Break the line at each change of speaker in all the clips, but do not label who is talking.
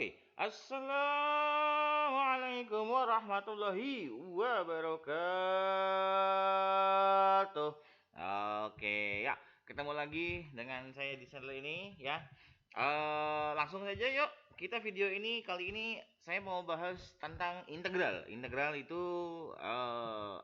Oke. Assalamualaikum warahmatullahi wabarakatuh. Oke, ya. Ketemu lagi dengan saya di channel ini ya. Langsung saja yuk. Kita video ini kali ini saya mau bahas tentang integral. Integral itu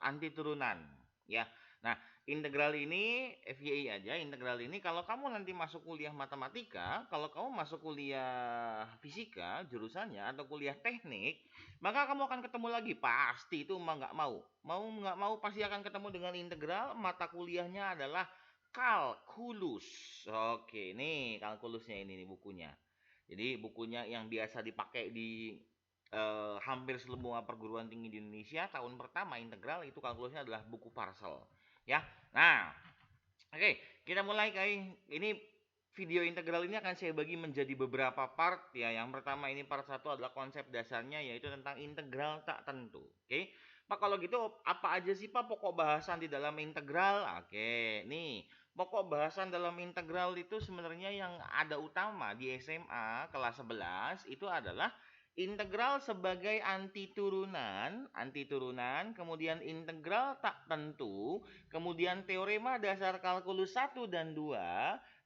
anti turunan ya. Nah, integral ini FYI aja, integral ini kalau kamu nanti masuk kuliah matematika, kalau kamu masuk kuliah fisika jurusannya atau kuliah teknik, maka kamu akan ketemu lagi pasti itu mau nggak mau, nggak mau pasti akan ketemu dengan integral. Mata kuliahnya adalah kalkulus. Oke, nih kalkulusnya ini nih bukunya. Jadi bukunya yang biasa dipakai di hampir semua perguruan tinggi di Indonesia tahun pertama integral itu kalkulusnya adalah buku Parsel ya. Nah, oke, kita mulai ini video integral ini akan saya bagi menjadi beberapa part ya. Yang pertama ini part 1 adalah konsep dasarnya yaitu tentang integral tak tentu. Oke. Pak kalau gitu apa aja sih Pak pokok bahasan di dalam integral? Oke, nih. Pokok bahasan dalam integral itu sebenarnya yang ada utama di SMA kelas 11 itu adalah integral sebagai anti turunan, kemudian integral tak tentu, kemudian teorema dasar kalkulus 1 dan 2,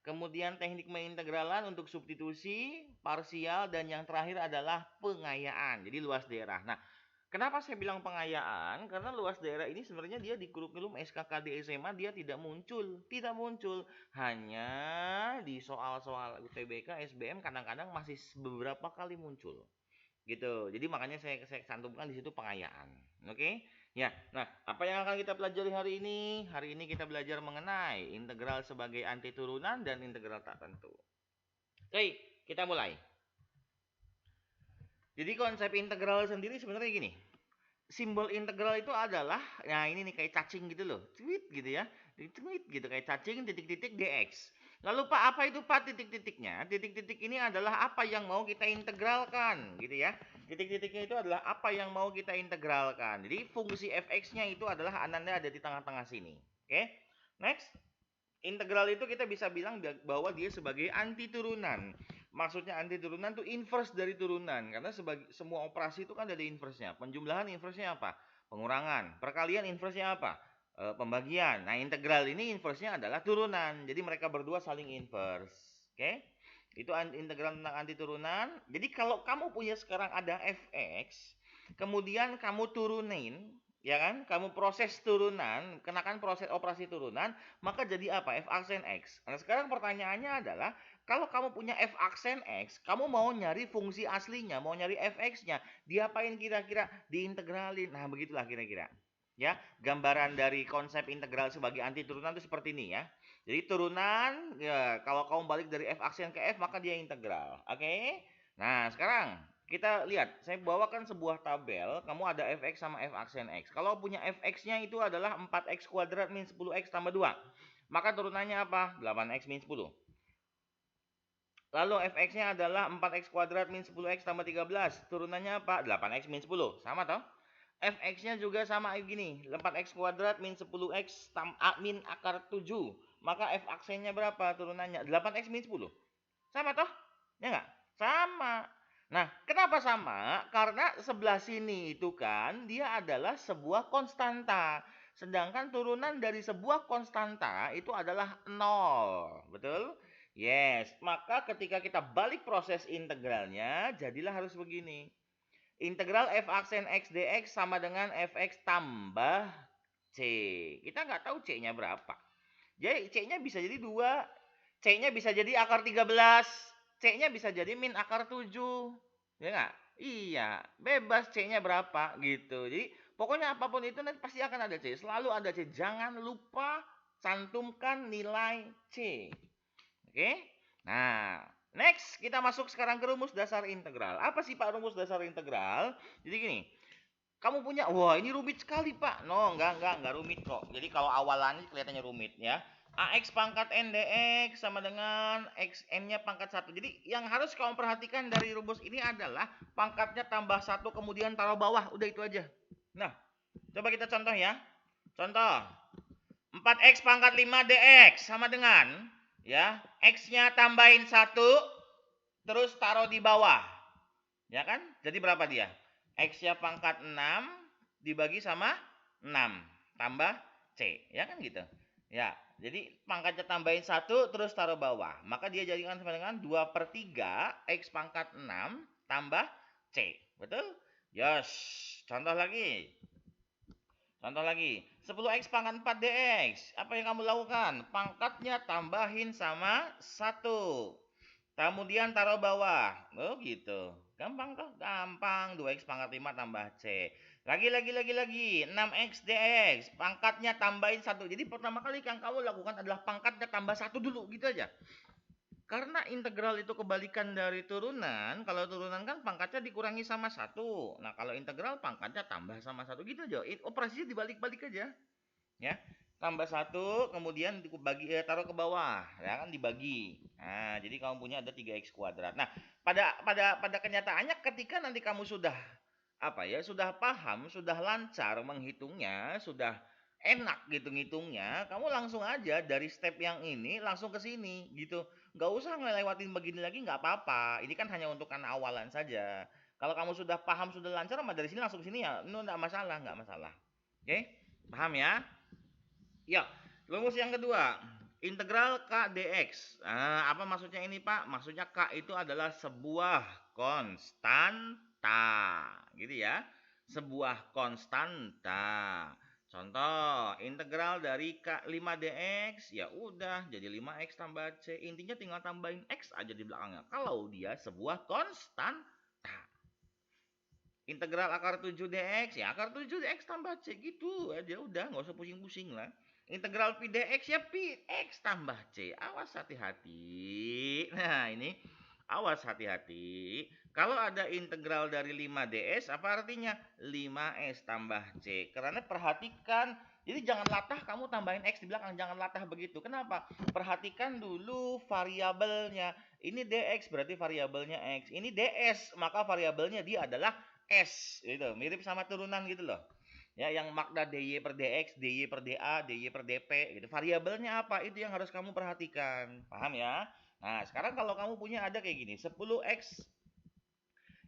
kemudian teknik mengintegralan untuk substitusi, parsial, dan yang terakhir adalah pengayaan. Jadi luas daerah. Nah, kenapa saya bilang pengayaan? Karena luas daerah ini sebenarnya dia di kurikulum SKKD SMA dia tidak muncul, hanya di soal-soal UTBK, SBM kadang-kadang masih beberapa kali muncul gitu. Jadi makanya saya cantumkan di situ pengayaan. Oke? Ya. Nah, apa yang akan kita pelajari hari ini? Hari ini kita belajar mengenai integral sebagai anti turunan dan integral tak tentu. Oke, kita mulai. Jadi konsep integral sendiri sebenarnya gini. Simbol integral itu adalah, nah ini nih kayak cacing gitu loh, tweet gitu ya, tweet gitu kayak cacing titik-titik dx. Lalu Pak apa itu Pak titik-titiknya? Titik-titik ini adalah apa yang mau kita integralkan gitu ya. Titik-titiknya itu adalah apa yang mau kita integralkan. Jadi fungsi fx-nya itu adalah ananda ada di tengah-tengah sini. Oke, next. Integral itu kita bisa bilang bahwa dia sebagai anti turunan. Maksudnya anti turunan itu inverse dari turunan. Karena sebagai semua operasi itu kan ada inverse-nya. Penjumlahan inverse-nya apa? Pengurangan. Perkalian inverse-nya apa? Pembagian. Nah, integral ini inverse-nya adalah turunan. Jadi mereka berdua saling inverse. Oke? Itu integral tentang anti turunan. Jadi kalau kamu punya sekarang ada fx, kemudian kamu turunin, ya kan? Kamu proses turunan, kenakan proses operasi turunan, maka jadi apa? F aksen X. Nah, sekarang pertanyaannya adalah, kalau kamu punya F aksen X, kamu mau nyari fungsi aslinya, mau nyari Fx-nya, diapain kira-kira? Diintegralin. Nah, begitulah kira-kira. Ya, gambaran dari konsep integral sebagai anti turunan itu seperti ini ya. Jadi turunan, ya, kalau kamu balik dari F aksen ke F, maka dia integral. Oke? Nah, sekarang kita lihat, saya bawakan sebuah tabel, kamu ada fx sama f aksen x. Kalau punya fx-nya itu adalah 4x kuadrat min 10x tambah 2. Maka turunannya apa? 8x min 10. Lalu fx-nya adalah 4x kuadrat min 10x tambah 13. Turunannya apa? 8x min 10. Sama toh? Fx-nya juga sama gini, 4x kuadrat min 10x min akar 7. Maka f aksennya berapa turunannya? 8x min 10. Sama toh? Ya enggak? Sama. Nah, kenapa sama? Karena sebelah sini itu kan dia adalah sebuah konstanta. Sedangkan turunan dari sebuah konstanta itu adalah 0. Betul? Yes. Maka ketika kita balik proses integralnya, jadilah harus begini. Integral f aksen x dx sama dengan fx tambah c. Kita nggak tahu c-nya berapa. Jadi c-nya bisa jadi 2, c-nya bisa jadi akar 13, c-nya bisa jadi min akar 7. Ya nggak? Iya, bebas c-nya berapa gitu. Jadi pokoknya apapun itu nanti pasti akan ada c. Selalu ada c. Jangan lupa cantumkan nilai c. Oke? Nah, next kita masuk sekarang ke rumus dasar integral. Apa sih Pak rumus dasar integral? Jadi gini, kamu punya, wah ini rumit sekali Pak. No, enggak rumit kok. Jadi kalau awalannya kelihatannya rumit ya. AX pangkat N dx sama dengan XN-nya pangkat 1. Jadi yang harus kamu perhatikan dari rumus ini adalah pangkatnya tambah 1 kemudian taruh bawah. Udah itu aja. Nah, coba kita contoh ya. Contoh. 4x pangkat 5 dx sama dengan ya, x-nya tambahin 1 terus taruh di bawah. Ya kan? Jadi berapa dia? X-nya pangkat 6 dibagi sama 6 tambah C. Ya kan gitu. Ya, jadi pangkatnya tambahin 1 terus taruh bawah. Maka dia jadikan sama dengan 2/3 X pangkat 6 tambah C. Betul? Yes. Contoh lagi. Contoh lagi, 10x pangkat 4 dx. Apa yang kamu lakukan? Pangkatnya tambahin sama 1. Kemudian taruh bawah. Oh gitu. Gampang toh? Gampang. 2x pangkat 5 tambah C. Lagi. 6x dx. Pangkatnya tambahin 1. Jadi pertama kali yang kamu lakukan adalah pangkatnya tambah 1 dulu. Gitu aja. Karena integral itu kebalikan dari turunan. Kalau turunan kan pangkatnya dikurangi sama 1. Nah kalau integral pangkatnya tambah sama 1. Gitu aja. Operasinya dibalik-balik aja. Ya, tambah 1 kemudian dibagi taruh ke bawah, ya kan dibagi. Nah, jadi kamu punya ada 3x kuadrat. Nah, pada kenyataannya ketika nanti kamu sudah apa ya, sudah paham, sudah lancar menghitungnya, sudah enak gitu ngitungnya, kamu langsung aja dari step yang ini langsung ke sini gitu. Nggak usah ngelewatin begini lagi nggak apa-apa. Ini kan hanya untuk anak awalan saja. Kalau kamu sudah paham, sudah lancar, mah dari sini langsung ke sini ya, itu nggak masalah, nggak masalah. Oke? Paham ya? Ya, rumus yang kedua, integral K dx. Apa maksudnya ini, Pak? Maksudnya K itu adalah sebuah konstanta, gitu ya. Sebuah konstanta. Contoh, integral dari K 5 dx, ya udah jadi 5x tambah C. Intinya tinggal tambahin x aja di belakangnya. Kalau dia sebuah konstanta. Integral akar 7 dx, ya akar 7 dx tambah C gitu aja udah, nggak usah pusing-pusing lah. Integral pi dx ya pi x tambah C. Awas hati-hati. Nah, ini awas hati-hati. Kalau ada integral dari 5 ds, apa artinya? 5s tambah C. Karena perhatikan, jadi jangan latah kamu tambahin x di belakang, jangan latah begitu. Kenapa? Perhatikan dulu variabelnya. Ini dx berarti variabelnya x. Ini ds, maka variabelnya dia adalah S gitu, mirip sama turunan gitu loh. Ya, yang makna dy per dx, dy per da, dy per dp gitu. Variabelnya apa? Itu yang harus kamu perhatikan. Paham ya? Nah, sekarang kalau kamu punya ada kayak gini, 10x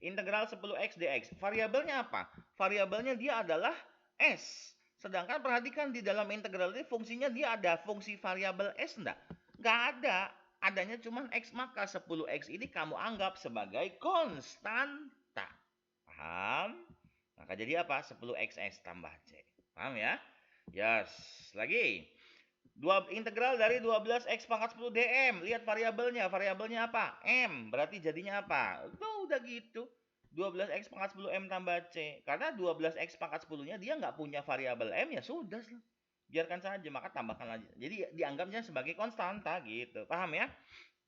integral 10x dx. Variabelnya apa? Variabelnya dia adalah s. Sedangkan perhatikan di dalam integral ini fungsinya dia ada fungsi variabel s enggak? Enggak ada. Adanya cuma x, maka 10x ini kamu anggap sebagai konstanta. Paham? Maka jadi apa? 10xs tambah C. Paham ya? Yes. Lagi. Integral dari 12x pangkat 10 dm. Lihat variabelnya. Variabelnya apa? M. Berarti jadinya apa? Itu udah gitu. 12x pangkat 10 M tambah C. Karena 12x pangkat 10-nya dia nggak punya variabel M, ya sudah. Biarkan saja, maka tambahkan lagi. Jadi dianggapnya sebagai konstanta gitu. Paham ya?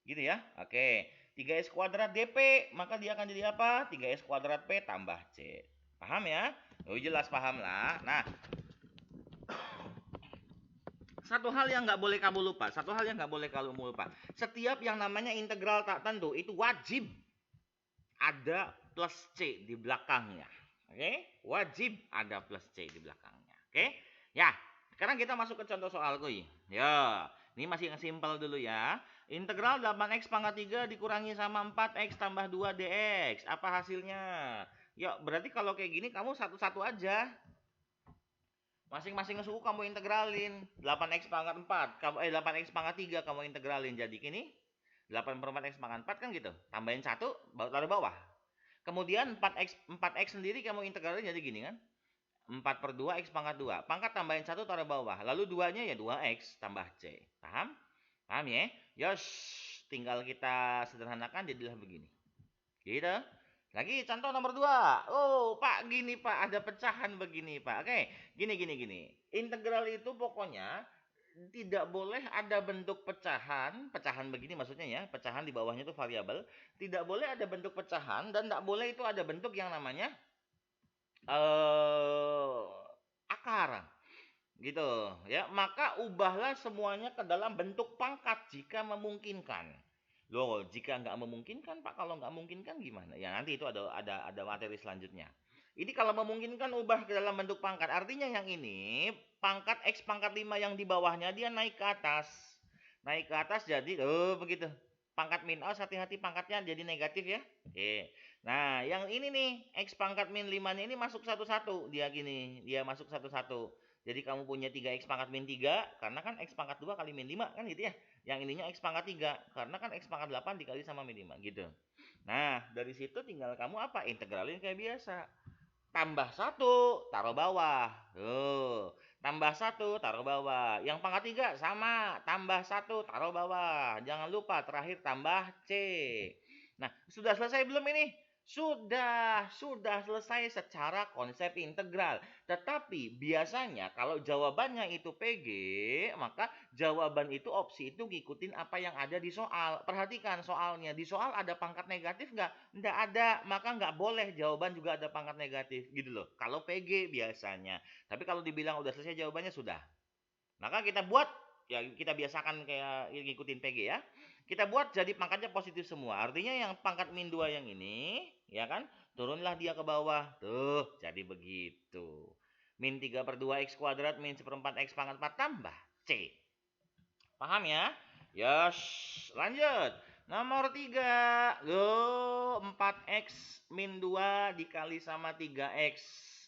Gitu ya. Oke. 3s kuadrat dp, maka dia akan jadi apa? 3s kuadrat p tambah c. Paham ya? Oh, jelas paham lah. Nah, satu hal yang nggak boleh kamu lupa, setiap yang namanya integral tak tentu itu wajib ada plus c di belakangnya. Oke? Wajib ada plus c di belakangnya. Oke? Ya, sekarang kita masuk ke contoh soal kuy. Ya, ini masih yang simpel dulu ya. Integral 8x pangkat 3 dikurangi sama 4x tambah 2 dx. Apa hasilnya? Ya, berarti kalau kayak gini kamu satu-satu aja. Masing-masing suku kamu integralin. 8x pangkat 4, 8x pangkat 3 kamu integralin. Jadi gini, 8 per 4x pangkat 4 kan gitu. Tambahin 1, taruh bawah. Kemudian 4x sendiri kamu integralin jadi gini kan. 4 per 2 x pangkat 2. Pangkat tambahin 1 taruh bawah. Lalu 2-nya ya 2x tambah c. Paham? Paham ya? Yos, tinggal kita sederhanakan jadilah begini. Gitu. Lagi contoh nomor 2. Oh, Pak, gini Pak, ada pecahan begini Pak. Oke, gini. Integral itu pokoknya tidak boleh ada bentuk pecahan, pecahan begini maksudnya ya, pecahan di bawahnya itu variabel, tidak boleh ada bentuk pecahan dan tidak boleh itu ada bentuk yang namanya akar. Gitu ya. Maka ubahlah semuanya ke dalam bentuk pangkat jika memungkinkan. Loh, jika nggak memungkinkan, Pak, kalau nggak memungkinkan gimana? Ya nanti itu ada materi selanjutnya. Ini kalau memungkinkan ubah ke dalam bentuk pangkat. Artinya yang ini pangkat x pangkat 5 yang di bawahnya dia naik ke atas. Naik ke atas jadi begitu. pangkat min, awas hati-hati pangkatnya jadi negatif ya. Oke. Nah, yang ini nih, X pangkat min 5-nya ini masuk satu-satu. Dia gini, dia masuk satu-satu. Jadi kamu punya 3X pangkat min 3, karena kan X pangkat 2 kali min 5, kan gitu ya. Yang ininya X pangkat 3, karena kan X pangkat 8 dikali sama min 5, gitu. Nah, dari situ tinggal kamu apa? Integralin kayak biasa. Tambah satu, taruh bawah. Tuh. Tambah satu, taruh bawah. Yang pangkat 3 sama. Tambah satu, taruh bawah. Jangan lupa terakhir tambah C. Nah, sudah selesai belum ini? Sudah selesai secara konsep integral. Tetapi biasanya kalau jawabannya itu PG, maka jawaban itu opsi itu ngikutin apa yang ada di soal. Perhatikan soalnya. Di soal ada pangkat negatif nggak? Nggak ada. Maka nggak boleh jawaban juga ada pangkat negatif. Gitu loh. Kalau PG biasanya. Tapi kalau dibilang udah selesai jawabannya sudah. Maka kita buat, ya kita biasakan kayak ngikutin PG ya. Kita buat jadi pangkatnya positif semua. Artinya yang pangkat min 2 yang ini, ya kan? Turunlah dia ke bawah. Tuh, jadi begitu. Min 3/2 X kuadrat min 1/4 X pangkat 4 tambah C. Paham ya? Yes, lanjut. Nomor 3. Go 4X min 2 dikali sama 3X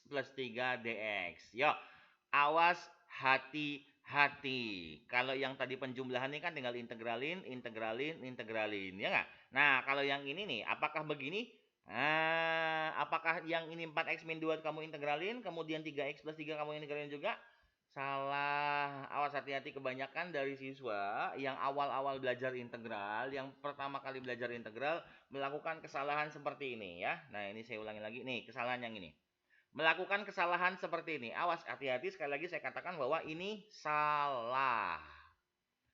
plus 3 DX. Yuk, awas hati-hati. Kalau yang tadi penjumlahan ini kan tinggal integralin, ya nggak? Nah, kalau yang ini nih, apakah begini? Apakah yang ini 4X min 2 kamu integralin, kemudian 3X plus 3 kamu integralin juga? Salah. Awas hati-hati, kebanyakan dari siswa yang awal-awal belajar integral, yang pertama kali belajar integral, melakukan kesalahan seperti ini ya. Nah, ini saya ulangi lagi nih, kesalahan yang ini. Melakukan kesalahan seperti ini. Awas hati-hati, sekali lagi saya katakan bahwa ini salah.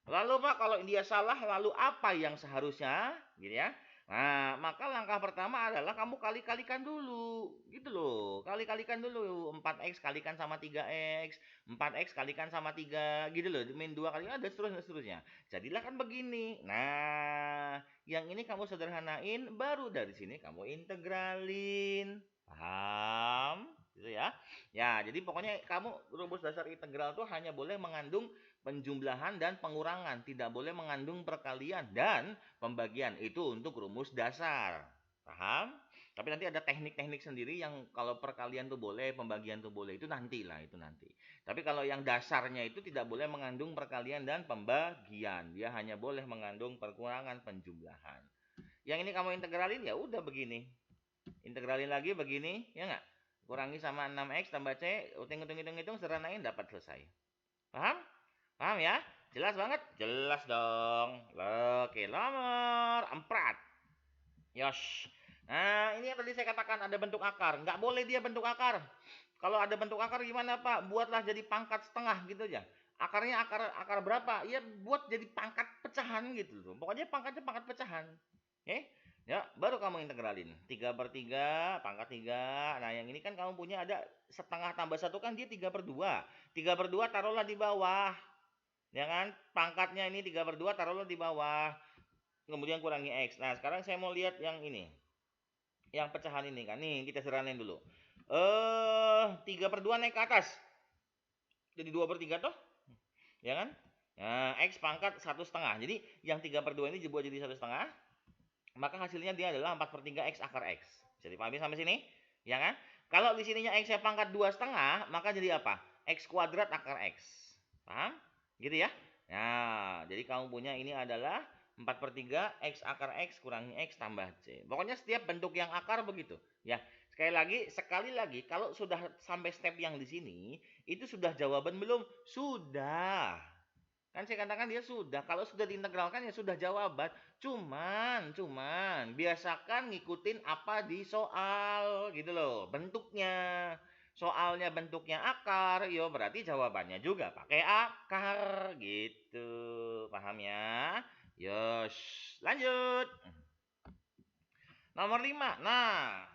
Lalu Pak, kalau dia salah, lalu apa yang seharusnya? Gitu ya. Nah, maka langkah pertama adalah kamu kali-kalikan dulu. Gitu loh. Kali-kalikan dulu. 4X kalikan sama 3X. 4X kalikan sama 3. Gitu loh. Min 2 kali. Ada seterusnya. Jadilah kan begini. Nah, yang ini kamu sederhanain. Baru dari sini kamu integralin. Paham? Gitu ya. Ya, jadi pokoknya kamu rumus dasar integral tuh hanya boleh mengandung penjumlahan dan pengurangan, tidak boleh mengandung perkalian dan pembagian. Itu untuk rumus dasar. Paham? Tapi nanti ada teknik-teknik sendiri yang kalau perkalian tuh boleh, pembagian tuh boleh. Itu nanti lah, itu nanti. Tapi kalau yang dasarnya itu tidak boleh mengandung perkalian dan pembagian. Dia hanya boleh mengandung perkurangan penjumlahan. Yang ini kamu integralin ya udah begini. Integralin lagi begini, ya nggak? Kurangi sama 6X tambah C, hitung-hitung sederhanain dapat selesai. Paham? Paham ya? Jelas banget? Jelas dong. Oke, nomor 4. Yos. Nah, ini yang tadi saya katakan ada bentuk akar. Nggak boleh dia bentuk akar. Kalau ada bentuk akar gimana Pak? Buatlah jadi pangkat setengah gitu aja. Akarnya akar berapa? Ya buat jadi pangkat pecahan gitu loh. Pokoknya pangkatnya pangkat pecahan. Oke? Ya, baru kamu integralin. 3/3, pangkat 3. Nah, yang ini kan kamu punya ada setengah tambah 1 kan dia 3/2. 3/2 taruhlah di bawah. Ya kan? Pangkatnya ini 3/2 taruhlah di bawah. Kemudian kurangi X. Nah, sekarang saya mau lihat yang ini. Yang pecahan ini kan. Nih, kita serahin dulu. 3/2 naik ke atas. Jadi 2/3 toh? Ya kan? Nah, X pangkat 1/2. Jadi, yang 3/2 ini dibuat jadi 1/2. Maka hasilnya dia adalah 4/3 X akar X. Bisa dipahami sampai sini? Ya kan? Kalau di sininya X nya pangkat 2/2, maka jadi apa? X kuadrat akar X. Paham? Gitu ya. Nah, jadi kamu punya ini adalah 4/3 X akar X kurangi X tambah C. Pokoknya setiap bentuk yang akar begitu. Ya, sekali lagi, kalau sudah sampai step yang di sini, itu sudah jawaban belum? Sudah. Kan saya katakan dia sudah. Kalau sudah diintegralkan ya sudah jawaban. Cuman biasakan ngikutin apa di soal gitu loh. Bentuknya. Soalnya bentuknya akar, yo berarti jawabannya juga pakai akar gitu. Paham ya? Yos, lanjut. Nomor 5. Nah,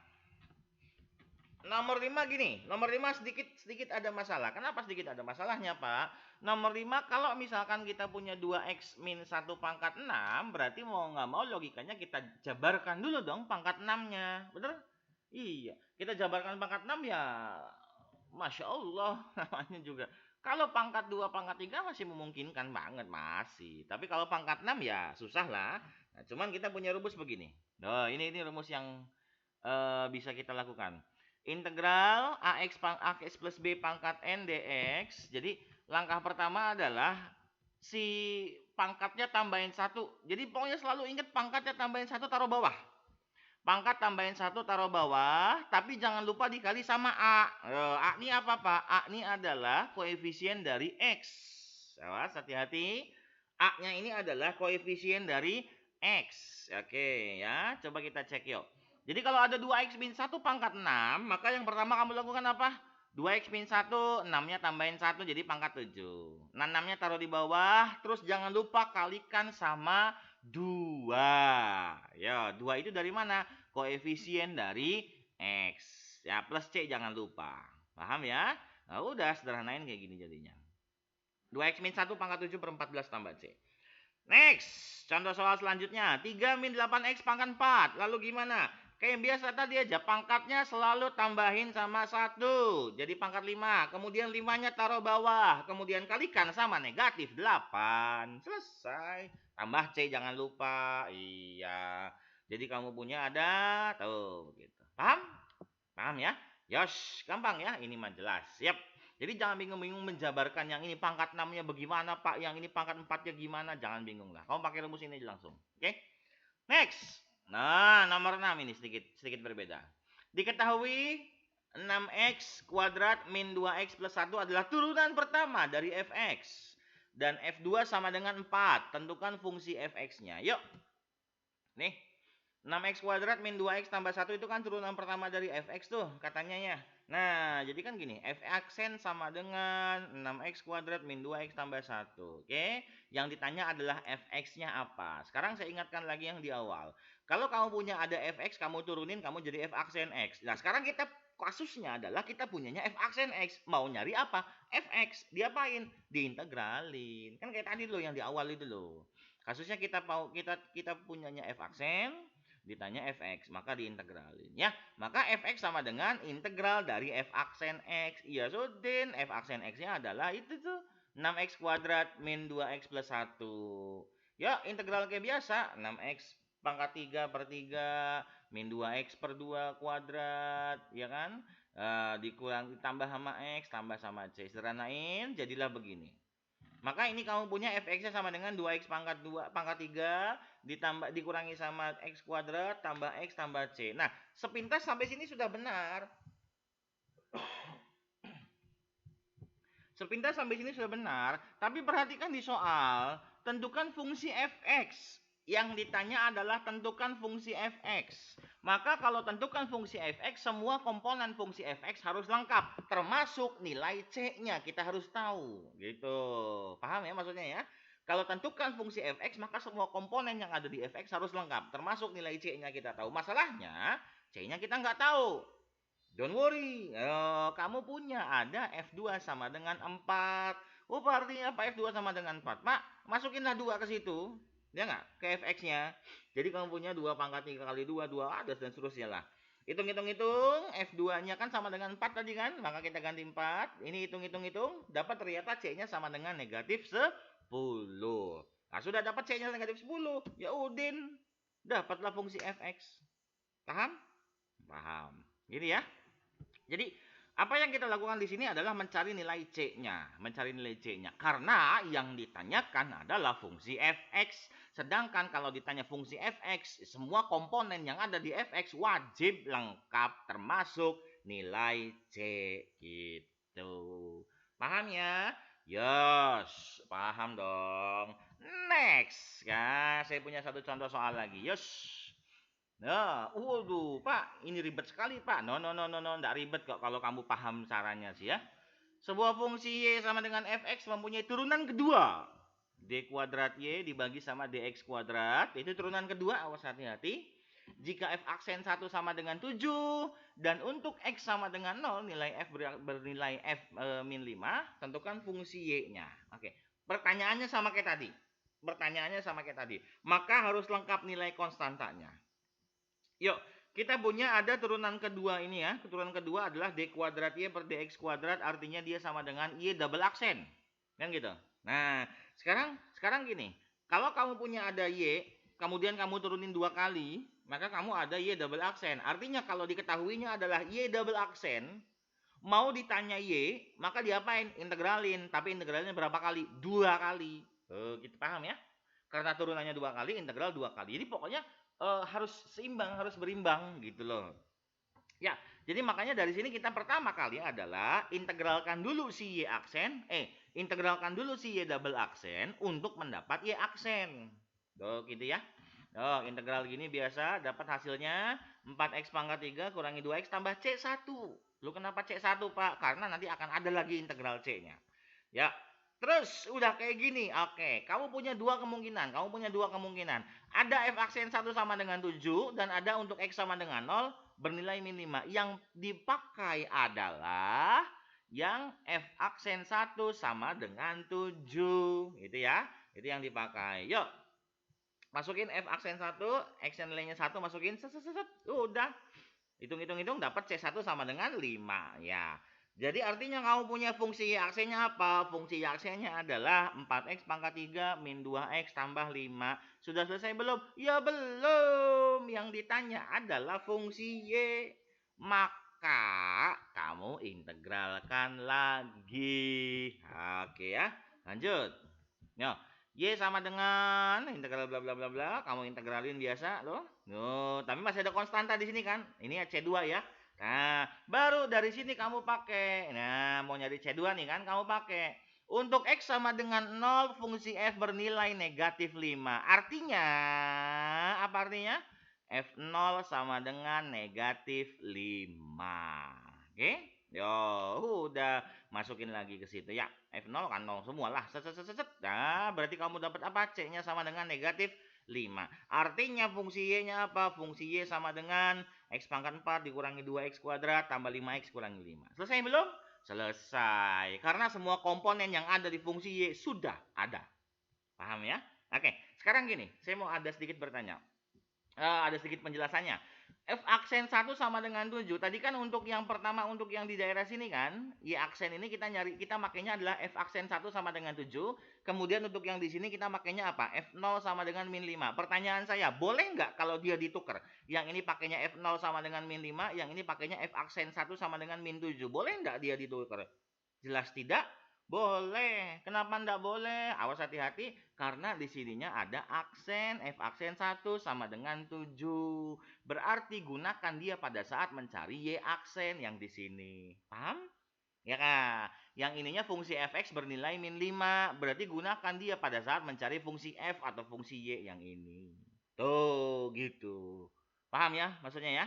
nomor 5 gini. Nomor 5 sedikit ada masalah. Kenapa sedikit ada masalahnya, Pak? Nomor 5 kalau misalkan kita punya 2X min 1 pangkat 6, berarti mau nggak mau logikanya kita jabarkan dulu dong pangkat 6-nya. Bener? Iya. Kita jabarkan pangkat 6 ya Masya Allah namanya juga Kalau pangkat 2 pangkat 3 masih memungkinkan banget, masih. Tapi kalau pangkat 6 ya susah lah. Nah, cuman kita punya rumus begini. Nah, ini rumus yang bisa kita lakukan. Integral AX plus B pangkat N dx. Jadi langkah pertama adalah si pangkatnya tambahin 1. Jadi pokoknya selalu ingat pangkatnya tambahin 1 taruh bawah. Pangkat tambahin 1 taruh bawah, tapi jangan lupa dikali sama A. A ini apa Pak? A ini adalah koefisien dari X. Awas, hati-hati. A-nya ini adalah koefisien dari X. Oke ya, coba kita cek yuk. Jadi kalau ada 2X min 1 pangkat 6, maka yang pertama kamu lakukan apa? 2X min 1, 6-nya tambahin 1 jadi pangkat 7. Nah, 6-nya taruh di bawah, terus jangan lupa kalikan sama 2. Ya, 2 itu dari mana? Koefisien dari X. Ya, plus C jangan lupa. Paham ya? Nah, udah sederhanain kayak gini jadinya. 2X min 1 pangkat 7 per 14 tambah C. Next, contoh soal selanjutnya. 3 min 8X pangkat 4. Lalu gimana? Kayak biasa tadi aja, pangkatnya selalu tambahin sama 1. Jadi pangkat 5. Kemudian 5-nya taruh bawah. Kemudian kalikan sama negatif 8. Selesai. Tambah C jangan lupa. Iya. Jadi kamu punya ada, tuh gitu. Paham? Paham ya? Yos, gampang ya. Ini mah jelas. Siap. Jadi jangan bingung-bingung menjabarkan yang ini pangkat 6-nya bagaimana Pak, yang ini pangkat 4-nya gimana, jangan bingung lah. Kamu pakai rumus ini aja langsung. Oke? Next. Nah, nomor 6 ini sedikit berbeda. Diketahui 6x kuadrat min 2x plus 1 adalah turunan pertama dari fx. Dan f2 sama dengan 4. Tentukan fungsi fx-nya. Yuk. Nih. 6x kuadrat min 2x tambah 1 itu kan turunan pertama dari fx tuh katanya ya. Nah, jadi kan gini, f aksen sama dengan 6x kuadrat min 2x tambah 1. Oke, yang ditanya adalah fx-nya apa. Sekarang saya ingatkan lagi yang di awal. Kalau kamu punya ada fx, kamu turunin, kamu jadi f aksen x. Nah, sekarang kita kasusnya adalah kita punyanya f aksen x. Mau nyari apa? Fx. Diapain? Diintegralin. Kan kayak tadi loh yang di awal itu loh. Kasusnya kita punyanya f aksen, ditanya fx, maka diintegralin ya. Maka fx sama dengan integral dari f aksen x. Iya Sudin, f aksen x-nya adalah itu tuh 6x kuadrat min 2x plus 1. Ya, integral kayak biasa, 6x pangkat 3 per 3 min 2x per 2 kuadrat, ya kan? Dikurang ditambah sama x tambah sama c. Sederhanain jadilah begini. Maka ini kamu punya fx-nya sama dengan 2x pangkat 2 pangkat 3 ditambah dikurangi sama x kuadrat tambah x tambah c. Nah, sepintas sampai sini sudah benar. Sepintas sampai sini sudah benar, tapi perhatikan di soal, tentukan fungsi fx. Yang ditanya adalah tentukan fungsi fx. Maka kalau tentukan fungsi fx, semua komponen fungsi fx harus lengkap, termasuk nilai c-nya kita harus tahu. Gitu. Paham ya maksudnya ya? Kalau tentukan fungsi fx, maka semua komponen yang ada di fx harus lengkap, termasuk nilai c-nya kita tahu. Masalahnya, c-nya kita nggak tahu. Don't worry, kamu punya ada F2 sama dengan 4. Oh, artinya apa F2 sama dengan 4? Pak, masukinlah 2 ke situ. Ya nggak? Ke Fx-nya. Jadi kamu punya 2 pangkat 3 kali 2, 2 ada dan seterusnya lah. Hitung-hitung, F2-nya kan sama dengan 4 tadi kan? Maka kita ganti 4. Ini hitung-hitung, dapat ternyata C-nya sama dengan negatif 10. Nah, sudah dapat C-nya negatif 10. Ya udin, dapatlah fungsi Fx. Paham? Paham. Gini ya. Jadi apa yang kita lakukan di sini adalah mencari nilai C-nya, karena yang ditanyakan adalah fungsi fx. Sedangkan kalau ditanya fungsi fx, semua komponen yang ada di fx wajib lengkap termasuk nilai C gitu. Paham ya? Yes, paham dong. Next, ya, saya punya satu contoh soal lagi. Yes. Nah, waduh, Pak, ini ribet sekali, Pak. No, enggak ribet kok kalau kamu paham caranya sih ya. Sebuah fungsi y sama dengan fx mempunyai turunan kedua. D kuadrat y dibagi sama dx kuadrat. Itu turunan kedua, awas hati-hati. Jika f aksen 1 sama dengan 7 dan untuk x sama dengan 0, nilai f bernilai f min 5, tentukan fungsi y-nya. Oke, pertanyaannya sama kayak tadi. Maka harus lengkap nilai konstantanya. Yuk, kita punya ada turunan kedua ini ya. Turunan kedua adalah D kuadrat Y per DX kuadrat, artinya dia sama dengan Y double aksen. Kan gitu. Nah, sekarang gini. Kalau kamu punya ada Y, kemudian kamu turunin 2 kali, maka kamu ada Y double aksen. Artinya kalau diketahuinya adalah Y double aksen, mau ditanya Y, maka diapain? Integralin. Tapi integralnya berapa kali? 2 kali. Gitu paham ya? Karena turunannya 2 kali, integral 2 kali. Jadi pokoknya harus seimbang, harus berimbang gitu loh. Ya, jadi makanya dari sini kita pertama kali adalah integralkan dulu si Y aksen, integralkan dulu si Y double aksen untuk mendapat Y aksen. Tuh, gitu ya. Oh, integral gini biasa dapat hasilnya 4x pangkat 3 kurangi 2x tambah C1. Lu kenapa C1, Pak? Karena nanti akan ada lagi integral C-nya. Ya. Terus udah kayak gini. Oke, kamu punya dua kemungkinan. Ada f aksen 1 sama dengan 7 dan ada untuk x sama dengan 0 bernilai min 5. Yang dipakai adalah yang f aksen 1 sama dengan 7. Gitu ya. Itu yang dipakai. Yuk. Masukin f aksen 1, x nilainya 1 masukin. Udah. Hitung-hitung dapat C1 sama dengan 5 ya. Jadi artinya kamu punya fungsi Y aksennya apa? Fungsi Y aksennya adalah 4x pangkat 3 min 2x tambah 5. Sudah selesai belum? Ya belum. Yang ditanya adalah fungsi Y. Maka kamu integralkan lagi. Oke ya. Lanjut. Yo. Y sama dengan integral bla bla bla bla, kamu integralin biasa loh. Loh, tapi masih ada konstanta di sini kan? Ini C2 ya. Nah, baru dari sini kamu pakai. Nah, mau nyari C2 nih kan, kamu pakai. Untuk X sama dengan 0, fungsi F bernilai negatif 5. Artinya, apa artinya? F0 sama dengan negatif 5. Oke? Yo, udah masukin lagi ke situ ya. F0 kan 0 semua lah. Nah, berarti kamu dapat apa? C-nya sama dengan negatif 5. Artinya fungsi Y-nya apa? Fungsi Y sama dengan X pangkat 4 dikurangi 2X kuadrat tambah 5X kurangi 5. Selesai belum? Selesai. Karena semua komponen yang ada di fungsi Y sudah ada. Paham ya? Oke, sekarang gini. Saya mau ada sedikit bertanya. Ada sedikit penjelasannya. F aksen 1 sama dengan 7. Tadi kan untuk yang pertama, untuk yang di daerah sini kan, Y aksen ini kita makainya adalah F aksen 1 sama dengan 7. Kemudian untuk yang di sini kita makainya apa? F0 sama dengan min 5. Pertanyaan saya, boleh nggak kalau dia ditukar? Yang ini pakainya F0 sama dengan min 5, yang ini pakainya F aksen 1 sama dengan min 7. Boleh nggak dia ditukar? Jelas tidak? Boleh. Kenapa enggak boleh? Awas hati-hati karena di sininya ada aksen F aksen 1 sama dengan 7. Berarti gunakan dia pada saat mencari Y aksen yang di sini. Paham? Ya kan? Yang ininya fungsi fx bernilai min 5. Berarti gunakan dia pada saat mencari fungsi f atau fungsi y yang ini. Tuh, gitu. Paham ya maksudnya ya?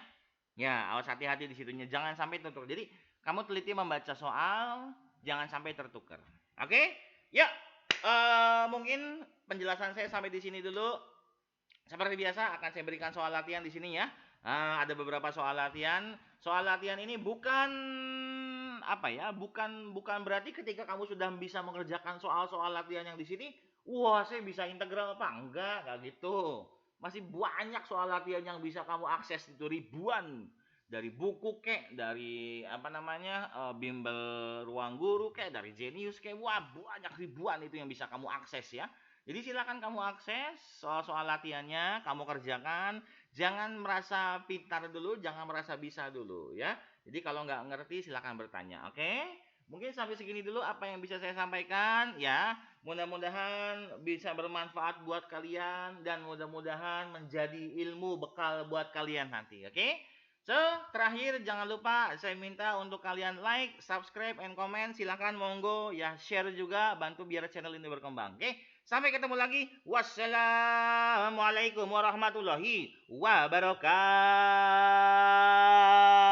Ya, awas hati-hati di situnya. Jangan sampai tertukar. Jadi, kamu teliti membaca soal, jangan sampai tertukar. Oke? Ya, mungkin penjelasan saya sampai di sini dulu. Seperti biasa akan saya berikan soal latihan di sini ya. Ada beberapa soal latihan. Soal latihan ini bukan apa ya? Bukan berarti ketika kamu sudah bisa mengerjakan soal-soal latihan yang di sini, wah, saya bisa integral apa? Enggak gitu. Masih banyak soal latihan yang bisa kamu akses, itu ribuan. Dari buku kek, dari apa namanya, bimbel ruang guru kek, dari Genius kek, wah banyak ribuan itu yang bisa kamu akses ya. Jadi silakan kamu akses soal-soal latihannya, kamu kerjakan. Jangan merasa pintar dulu, jangan merasa bisa dulu ya. Jadi kalau nggak ngerti silakan bertanya, oke? Mungkin sampai segini dulu apa yang bisa saya sampaikan ya. Mudah-mudahan bisa bermanfaat buat kalian dan mudah-mudahan menjadi ilmu bekal buat kalian nanti, oke? So, terakhir jangan lupa saya minta untuk kalian like, subscribe, and comment. Silahkan monggo ya, share juga, bantu biar channel ini berkembang. Oke, sampai ketemu lagi. Wassalamualaikum warahmatullahi wabarakatuh.